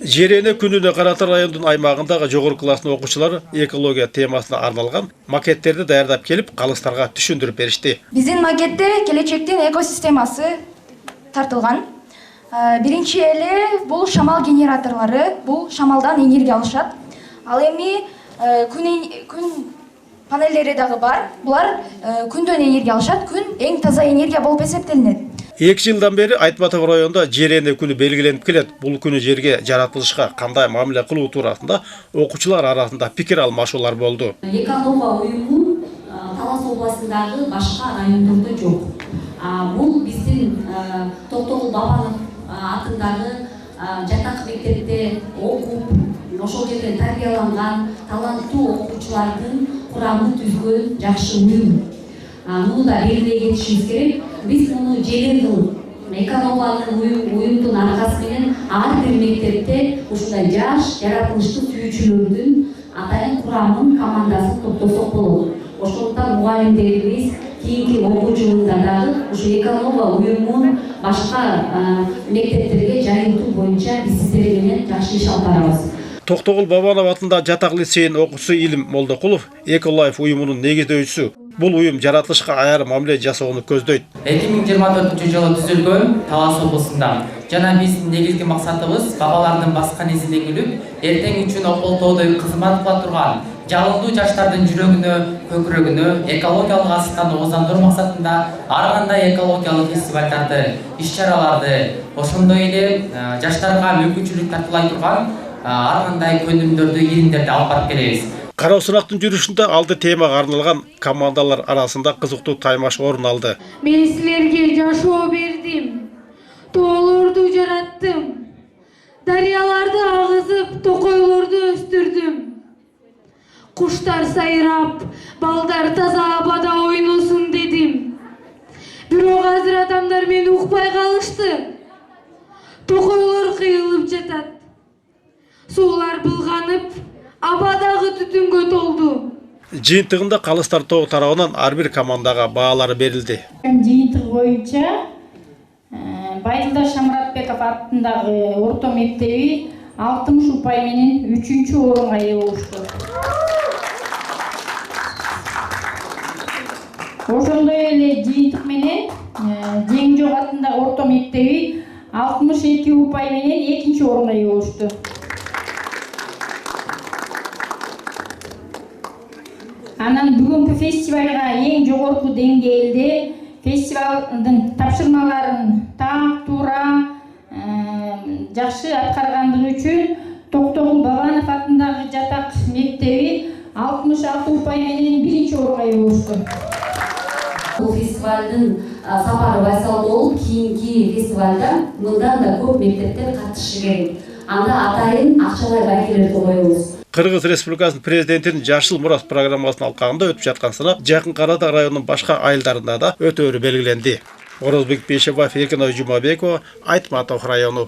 Жерене күнүнө Каратар районунун аймагындагы жогорку класстын окуучулары экология темасына арналган макеттерди даярдап келип, калыстарга түшүндүрүп беришти. Биздин макетте келечектин экосистемасы тартылган. Биринчи эле бул шамал генераторлору, бул шамалдан энергия алышат. Ал эми күн панелдери дагы бар. Булар күндөн энергия алышат. Күн эң таза энергия болуп эсептелинет. 2 жылдан бери Айтматов районунда Жерене күнү белгиленип келет. Бул күнү жерге жаратылышка кандай мамиле кылуу туурасында окуучулар арасында пикир алмашуулар болду. Эконова уюму Талас областындагы башка райондордо жок. Бул биздин Токтогул Бабанов атындагы жатак мектепте окуп, ошол жерде тарбияланган таланттуу окуучулардын курамын түзгөн жакшы уюм. Муну да белгилей кетишибиз керек. Биз муну желил Эконованын уюмдун аркасы менен ар бир мектепте ушундай жаш жаратылышты сүйүүчүлөрдүн атайын курамын, командасын топтосок болот. Ошондуктан мугалимдерибиз кийинки окуу жылында дагы ушу Эконова уюмун башка мектептерге жайылтуу боюнча биз сиздер менен жакшы иш алып барабыз. Токтогул Бабанов атындагы жатак лицейинин окуучусу Илим Молдокулов Эколайф уюмунун негиздөөчүсү. Бул уюм жаратылышка айрым мамиле жасоону көздөйт. 2024-жылы түзүлгөн Талас облусунда жана биздин негизги максатыбыз бабалардын баскан изине күлүп, эртең үчүн ополтоодой кызмат кыла турган жалындуу жаштардын жүрөгүнө, көкүрөгүнө экологиялык асыктан ооздандыруу максатында ар кандай экологиялык фестивалдарды, иш-чараларды, ошондой эле жаштарга мүмкүнчүлүк тартуулай турган ар кандай көнүмдөрдү, иримдерди алып барып келебиз. Кароо сынактын жүрүшүндө алды темага арналган командалар арасында кызыктуу таймаш орун алды. Мен силерге жашоо бердим, тоолорду жараттым, дарыяларды агызып, токойлорду өстүрдүм. Куштар сайрап, балдар таза абада ойносун дедим. Бирок азыр адамдар мени укпай калышты. Токойлор кыйылып жатат. Суулар былганып, абадагы түтүнгө толду. Жыйынтыгында калыстар тобу тарабынан ар бир командага баалары берилди. Жыйынтык боюнча Байдылдар Шамратбеков атындагы орто мектеби 60 упай менен 3-орунга ээ болушту. Ошондой эле жыйынтык менен Жеңжок атындагы орто мектеби 62 упай менен 2-орунга ээ болушту. Анан бүгүнкү фестивалга эң жогорку деңгээлде фестивалдын тапшырмаларын так туура жакшы аткаргандыгы үчүн Токтогул Бабанов атындагы жатак мектеби 66 упай менен 1-орунга ээ болушту. Бул фестивалдын сапары байсал болуп, кийинки фестивалда мындан да көп мектептер катышы керек. Анда атайын акчалай байкелерди коебуз. Кыргыз Республикасынын президентинин Жашыл Мурас программасынын алкагында өтүп жаткан сынак жакын Каратар районунун башка айылдарында да өтөөрү белгиленди. Орозбек Бейшебаев, Эркинай Жумабекова, Айтматов району.